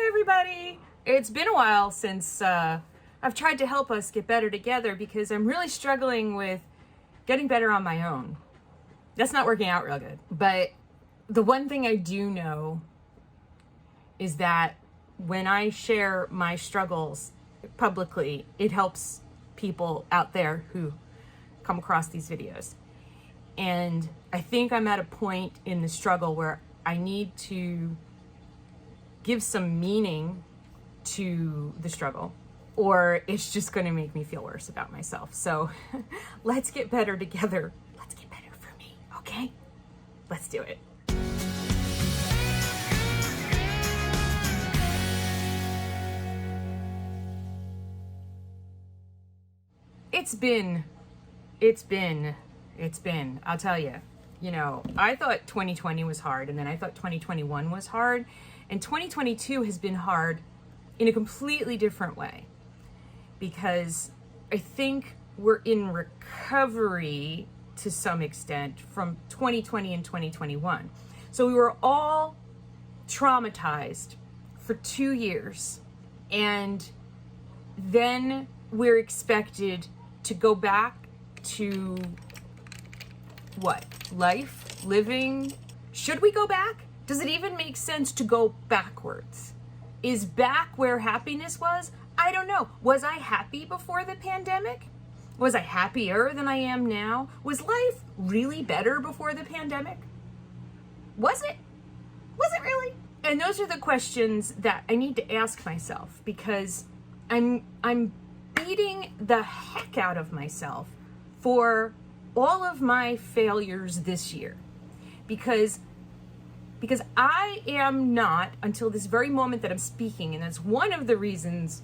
everybody. It's been a while since I've tried to help us get better together because I'm really struggling with getting better on my own. That's not working out real good. But the one thing I do know is that when I share my struggles publicly, it helps people out there who come across these videos. And I think I'm at a point in the struggle where I need to give some meaning to the struggle, or it's just going to make me feel worse about myself. So let's get better together. Let's get better for me, okay? Let's do it. It's been, I'll tell you, I thought 2020 was hard, and then I thought 2021 was hard, and 2022 has been hard in a completely different way, because I think we're in recovery to some extent from 2020 and 2021. So we were all traumatized for 2 years, and then we're expected to go back to what? Life? Living? Should we go back? Does it even make sense to go backwards? Is back where happiness was? I don't know. Was I happy before the pandemic? Was I happier than I am now? Was life really better before the pandemic? Was it? Was it really? And those are the questions that I need to ask myself, because I'm beating the heck out of myself for all of my failures this year, because I am not, until this very moment that I'm speaking, and that's one of the reasons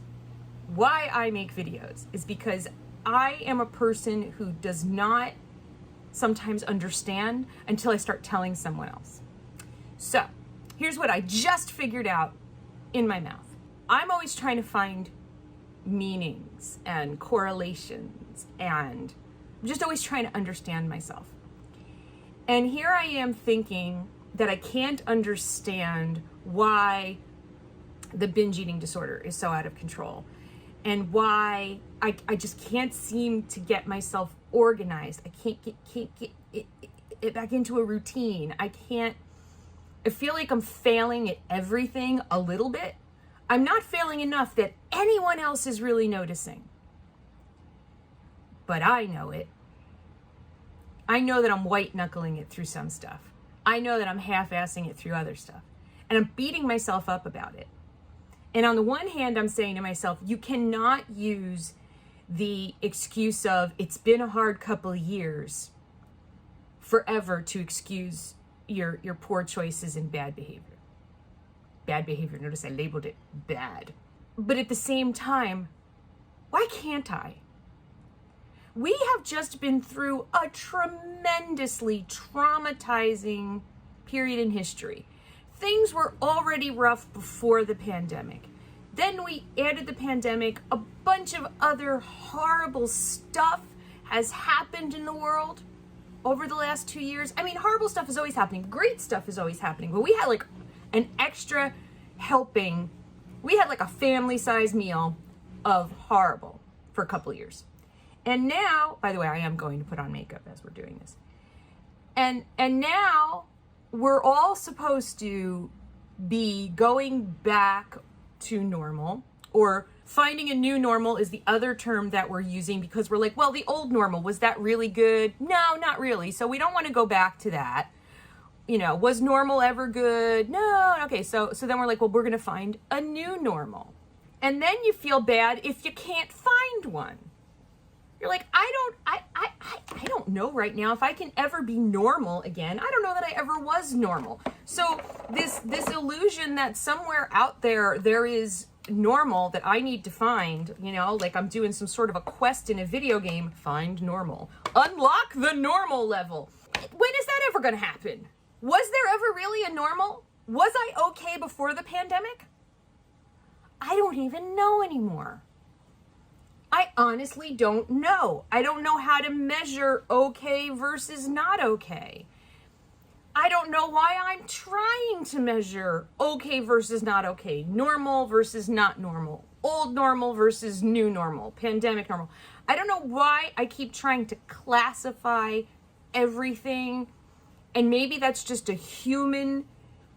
why I make videos, is because I am a person who does not sometimes understand until I start telling someone else. So here's what I just figured out in my mouth. I'm always trying to find meanings and correlations, and I'm just always trying to understand myself. And here I am thinking that I can't understand why the binge eating disorder is so out of control, and why I just can't seem to get myself organized. I can't get it back into a routine. I feel like I'm failing at everything a little bit. I'm not failing enough that anyone else is really noticing. But I know it. I know that I'm white knuckling it through some stuff. I know that I'm half-assing it through other stuff. And I'm beating myself up about it. And on the one hand, I'm saying to myself, you cannot use the excuse of it's been a hard couple of years forever to excuse your poor choices and bad behavior. Bad behavior. Notice I labeled it bad. But at the same time, why can't I? We have just been through a tremendously traumatizing period in history. Things were already rough before the pandemic. Then we added the pandemic. A bunch of other horrible stuff has happened in the world over the last 2 years. I mean, horrible stuff is always happening. Great stuff is always happening. But we had like an extra helping. We had like a family-sized meal of horrible for a couple of years. And now, by the way, I am going to put on makeup as we're doing this. And now we're all supposed to be going back to normal, or finding a new normal is the other term that we're using, because we're like, well, the old normal, was that really good? No, not really. So we don't want to go back to that. Was normal ever good? No. Okay, so then we're like, well, we're going to find a new normal. And then you feel bad if you can't find one. You're like, I don't know right now if I can ever be normal again. I don't know that I ever was normal. So this illusion that somewhere out there is normal that I need to find, like I'm doing some sort of a quest in a video game. Find normal. Unlock the normal level. When is that ever going to happen? Was there ever really a normal? Was I okay before the pandemic? I don't even know anymore. I honestly don't know. I don't know how to measure okay versus not okay. I don't know why I'm trying to measure okay versus not okay, normal versus not normal, old normal versus new normal, pandemic normal. I don't know why I keep trying to classify everything. And maybe that's just a human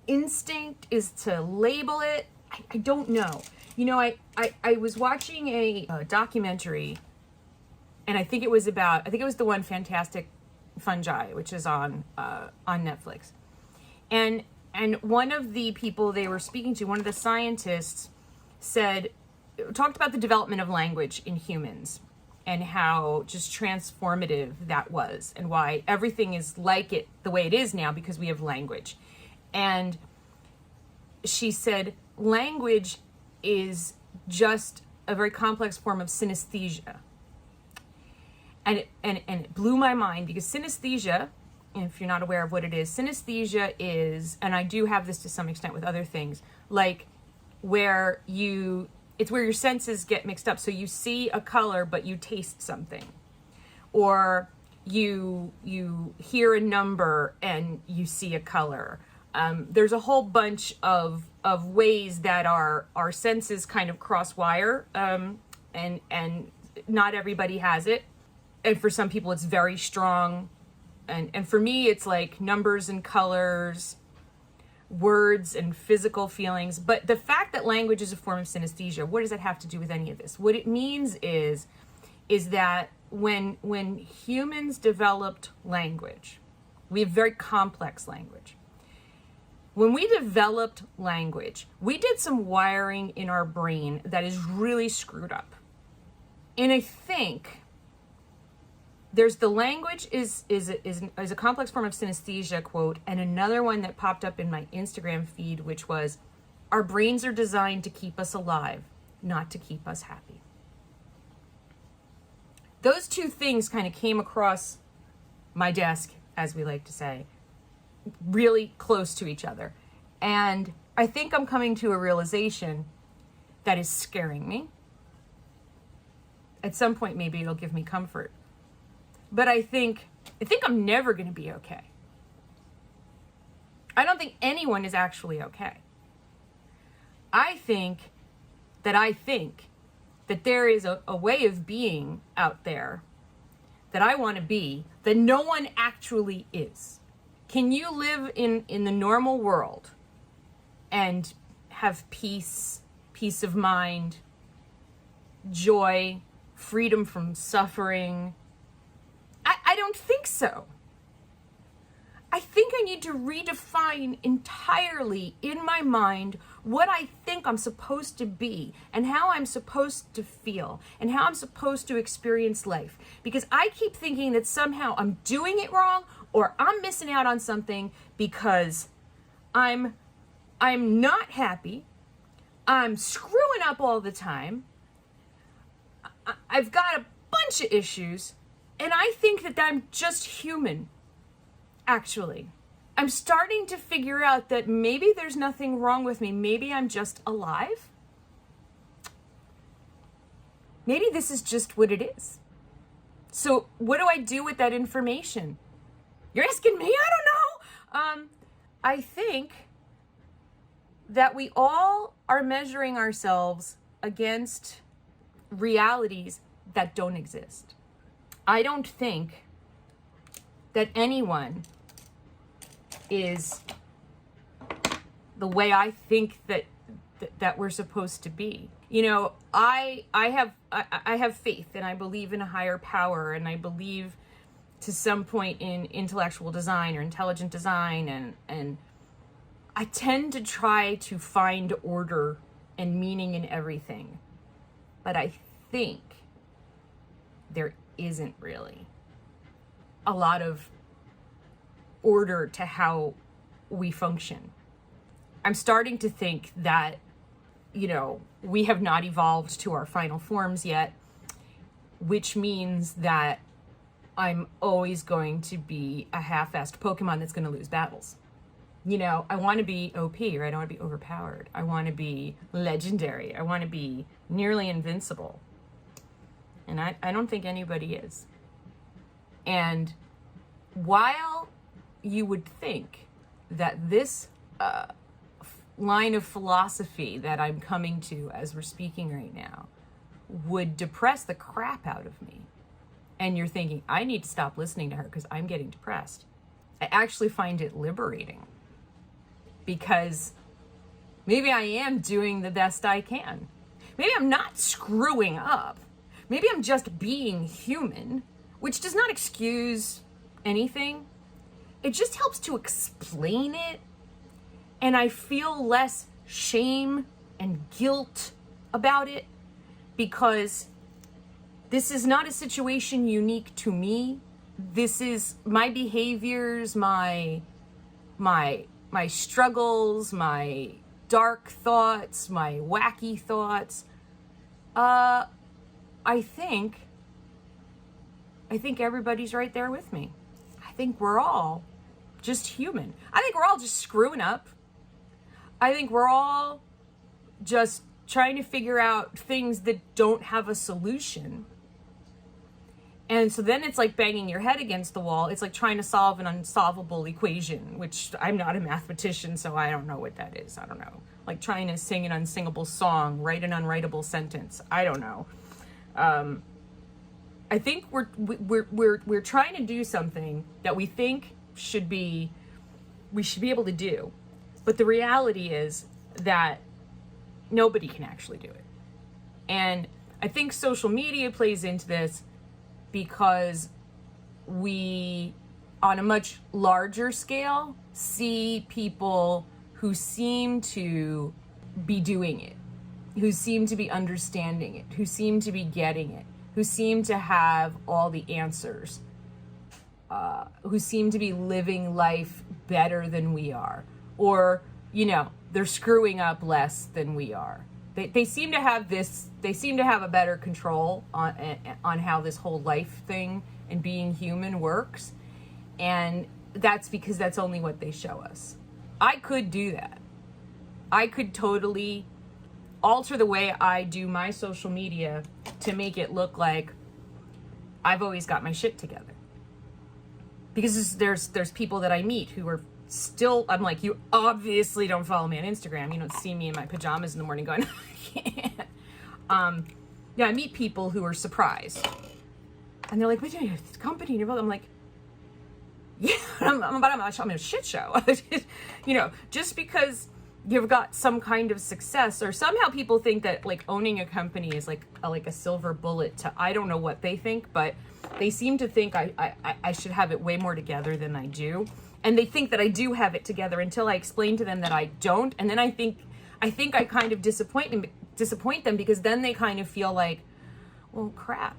instinct, is to label it. I don't know. You know, I was watching a documentary, and I think it was the one Fantastic Fungi, which is on Netflix. And one of the people they were speaking to, one of the scientists, talked about the development of language in humans and how just transformative that was, and why everything is like it the way it is now because we have language. And she said language is just a very complex form of synesthesia. And it blew my mind, because synesthesia, if you're not aware of what it is, synesthesia is, and I do have this to some extent with other things, like it's where your senses get mixed up. So you see a color, but you taste something. Or you hear a number and you see a color. There's a whole bunch of ways that our senses kind of cross-wire, and not everybody has it. And for some people it's very strong. And for me, it's like numbers and colors, words and physical feelings. But the fact that language is a form of synesthesia, what does that have to do with any of this? What it means is that when humans developed language, we have very complex language. When we developed language, we did some wiring in our brain that is really screwed up. And I think there's the language is a complex form of synesthesia, quote, and another one that popped up in my Instagram feed, which was, our brains are designed to keep us alive, not to keep us happy. Those two things kind of came across my desk, as we like to say, really close to each other. And I think I'm coming to a realization that is scaring me. At some point, maybe it'll give me comfort. But I think I'm never going to be okay. I don't think anyone is actually okay. I think that there is a way of being out there that I want to be, that no one actually is. Can you live in the normal world and have peace of mind, joy, freedom from suffering? I don't think so. I think I need to redefine entirely in my mind what I think I'm supposed to be, and how I'm supposed to feel, and how I'm supposed to experience life. Because I keep thinking that somehow I'm doing it wrong, or I'm missing out on something, because I'm not happy, I'm screwing up all the time, I've got a bunch of issues, and I think that I'm just human. Actually, I'm starting to figure out that maybe there's nothing wrong with me. Maybe I'm just alive. Maybe this is just what it is. So what do I do with that information? You're asking me? I don't know. I think that we all are measuring ourselves against realities that don't exist. I don't think that anyone is the way I think that we're supposed to be. You know, I have faith, and I believe in a higher power, and I believe to some point in intellectual design or intelligent design, and I tend to try to find order and meaning in everything. But I think there isn't really a lot of order to how we function. I'm starting to think that, you know, we have not evolved to our final forms yet, which means that I'm always going to be a half-assed Pokemon that's going to lose battles. You know, I want to be OP, right? I want to be overpowered. I want to be legendary. I want to be nearly invincible. And I don't think anybody is. And while you would think that this line of philosophy that I'm coming to as we're speaking right now would depress the crap out of me. And you're thinking, I need to stop listening to her because I'm getting depressed. I actually find it liberating because maybe I am doing the best I can. Maybe I'm not screwing up. Maybe I'm just being human, which does not excuse anything. It just helps to explain it. And I feel less shame and guilt about it because this is not a situation unique to me. This is my behaviors, my struggles, my dark thoughts, my wacky thoughts. I think everybody's right there with me. I think we're all just human. I think we're all just screwing up. I think we're all just trying to figure out things that don't have a solution. And so then it's like banging your head against the wall. It's like trying to solve an unsolvable equation, which I'm not a mathematician, so I don't know what that is. I don't know. Like trying to sing an unsingable song, write an unwritable sentence. I don't know. I think we're trying to do something that we think we should be able to do. But the reality is that nobody can actually do it. And I think social media plays into this because we, on a much larger scale, see people who seem to be doing it, who seem to be understanding it, who seem to be getting it, who seem to have all the answers, who seem to be living life better than we are. Or, they're screwing up less than we are. They seem to have a better control on how this whole life thing and being human works. And that's because that's only what they show us. I could do that. I could totally alter the way I do my social media to make it look like I've always got my shit together. Because there's people that I meet who are still, I'm like, you obviously don't follow me on Instagram. You don't see me in my pajamas in the morning going, I can't. I meet people who are surprised. And they're like, wait, you have this company and everything. I'm like, yeah, I'm a shit show. Just because you've got some kind of success, or somehow people think that like owning a company is like a silver bullet to, I don't know what they think, but they seem to think I should have it way more together than I do. And they think that I do have it together until I explain to them that I don't. And then I think I kind of disappoint them because then they kind of feel like, well, crap.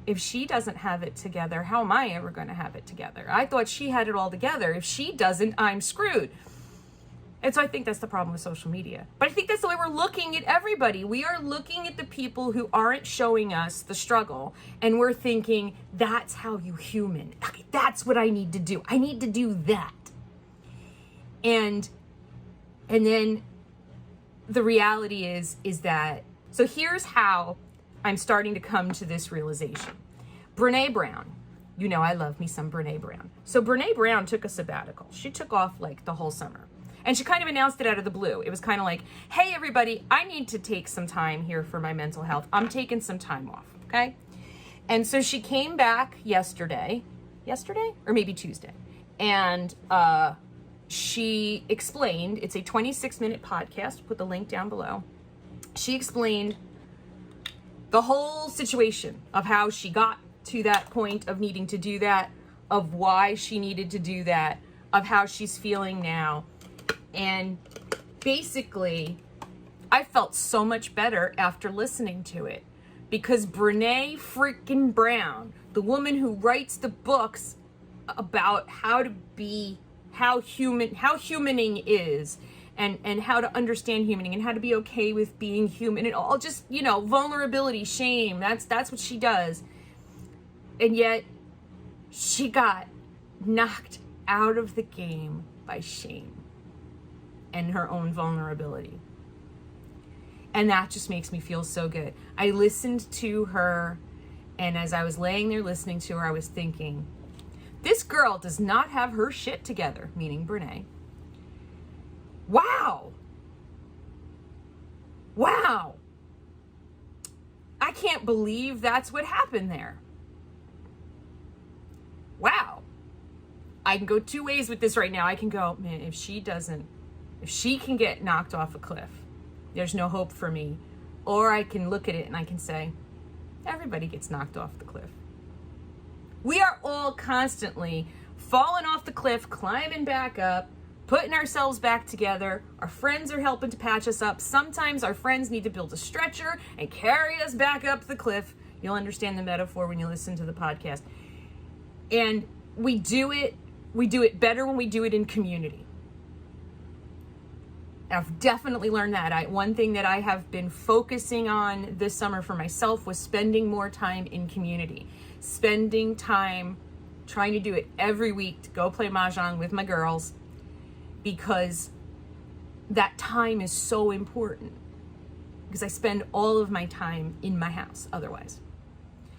If she doesn't have it together, how am I ever going to have it together? I thought she had it all together. If she doesn't, I'm screwed. And so I think that's the problem with social media. But I think that's the way we're looking at everybody. We are looking at the people who aren't showing us the struggle. And we're thinking, that's how you human. That's what I need to do. I need to do that. And then the reality is that, so here's how I'm starting to come to this realization. Brene Brown. I love me some Brene Brown. So Brene Brown took a sabbatical. She took off like the whole summer. And she kind of announced it out of the blue. It was kind of like, hey, everybody, I need to take some time here for my mental health. I'm taking some time off, okay? And so she came back yesterday, or maybe Tuesday. And she explained, it's a 26-minute podcast, put the link down below. She explained the whole situation of how she got to that point of needing to do that, of why she needed to do that, of how she's feeling now. And basically, I felt so much better after listening to it because Brene freaking Brown, the woman who writes the books about how humaning is and how to understand humaning and how to be okay with being human and all just, vulnerability, shame. That's what she does. And yet she got knocked out of the game by shame and her own vulnerability. And that just makes me feel so good. I listened to her, and as I was laying there listening to her, I was thinking, this girl does not have her shit together, meaning Brene. Wow. Wow. I can't believe that's what happened there. Wow. I can go two ways with this right now. I can go, man, if she can get knocked off a cliff, there's no hope for me. Or I can look at it and I can say, everybody gets knocked off the cliff. We are all constantly falling off the cliff, climbing back up, putting ourselves back together. Our friends are helping to patch us up. Sometimes our friends need to build a stretcher and carry us back up the cliff. You'll understand the metaphor when you listen to the podcast. And we do it better when we do it in community. I've definitely learned that. One thing that I have been focusing on this summer for myself was spending more time in community. Spending time trying to do it every week to go play mahjong with my girls, because that time is so important. Because I spend all of my time in my house otherwise.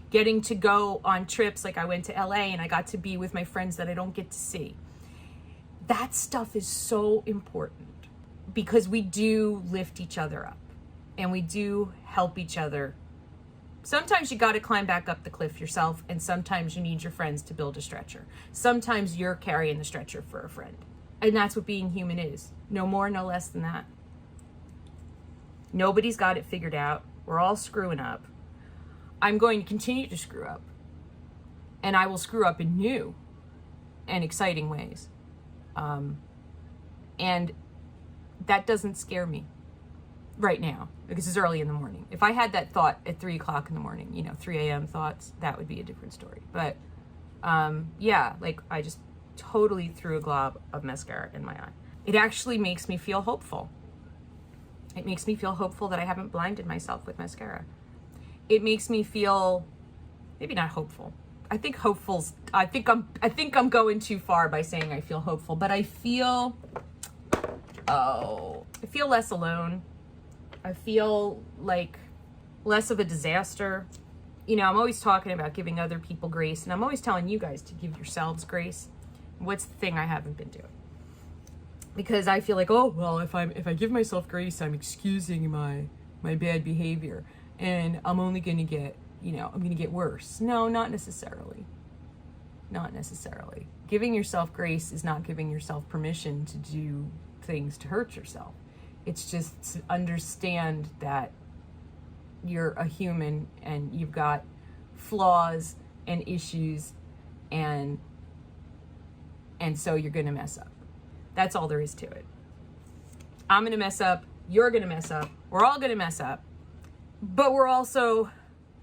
Getting to go on trips, like I went to LA and I got to be with my friends that I don't get to see. That stuff is so important because we do lift each other up and we do help each other. Sometimes you got to climb back up the cliff yourself, and sometimes you need your friends to build a stretcher. Sometimes you're carrying the stretcher for a friend. And that's what being human is. No more, no less than that. Nobody's got it figured out. We're all screwing up. I'm going to continue to screw up. And I will screw up in new and exciting ways. And that doesn't scare me right now because it's early in the morning. If I had that thought at 3 o'clock in the morning, 3 a.m. thoughts, that would be a different story. But I just totally threw a glob of mascara in my eye. It actually makes me feel hopeful. It makes me feel hopeful that I haven't blinded myself with mascara. It makes me feel maybe not hopeful. I think I'm going too far by saying I feel hopeful, but I feel less alone. I feel like less of a disaster. I'm always talking about giving other people grace, and I'm always telling you guys to give yourselves grace. What's the thing I haven't been doing? Because I feel like, if I give myself grace, I'm excusing my bad behavior, and I'm only going to get, I'm going to get worse. No, not necessarily. Not necessarily. Giving yourself grace is not giving yourself permission to do things to hurt yourself. It's just to understand that you're a human and you've got flaws and issues, and so you're going to mess up. That's all there is to it. I'm going to mess up. You're going to mess up. We're all going to mess up. But we're also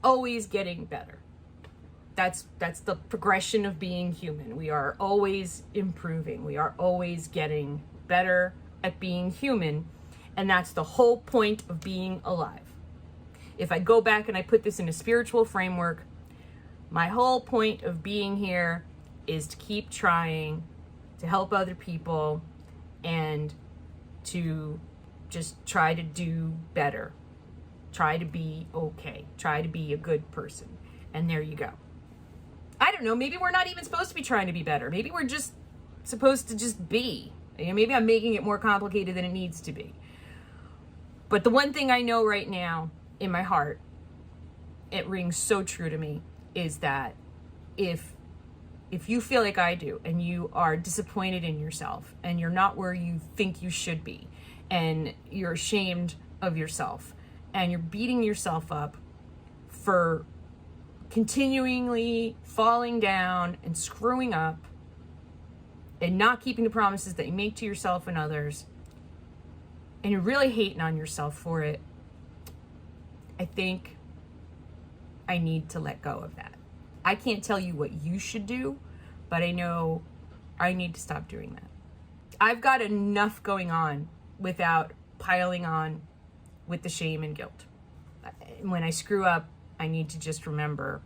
always getting better. That's the progression of being human. We are always improving. We are always getting better at being human. And that's the whole point of being alive. If I go back and I put this in a spiritual framework, my whole point of being here is to keep trying to help other people and to just try to do better. Try to be okay. Try to be a good person. And there you go. I don't know. Maybe we're not even supposed to be trying to be better. Maybe we're just supposed to just be. Maybe I'm making it more complicated than it needs to be. But the one thing I know right now in my heart, it rings so true to me, is that if you feel like I do and you are disappointed in yourself and you're not where you think you should be and you're ashamed of yourself and you're beating yourself up for continually falling down and screwing up and not keeping the promises that you make to yourself and others, and you're really hating on yourself for it, I think I need to let go of that. I can't tell you what you should do, but I know I need to stop doing that. I've got enough going on without piling on with the shame and guilt. When I screw up, I need to just remember,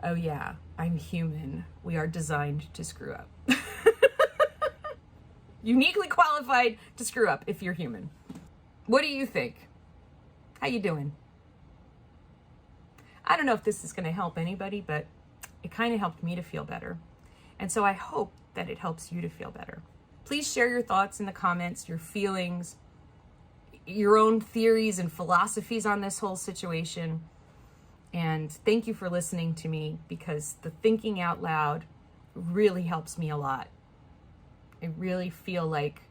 oh yeah, I'm human. We are designed to screw up. Uniquely qualified to screw up if you're human. What do you think? How you doing? I don't know if this is going to help anybody, but it kind of helped me to feel better. And so I hope that it helps you to feel better. Please share your thoughts in the comments, your feelings, your own theories and philosophies on this whole situation. And thank you for listening to me, because the thinking out loud really helps me a lot. I really feel like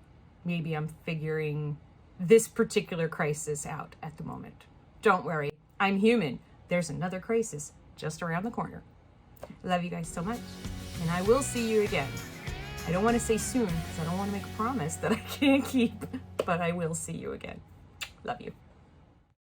maybe I'm figuring this particular crisis out at the moment. Don't worry, I'm human. There's another crisis just around the corner. Love you guys so much, and I will see you again. I don't want to say soon because I don't want to make a promise that I can't keep, but I will see you again. Love you.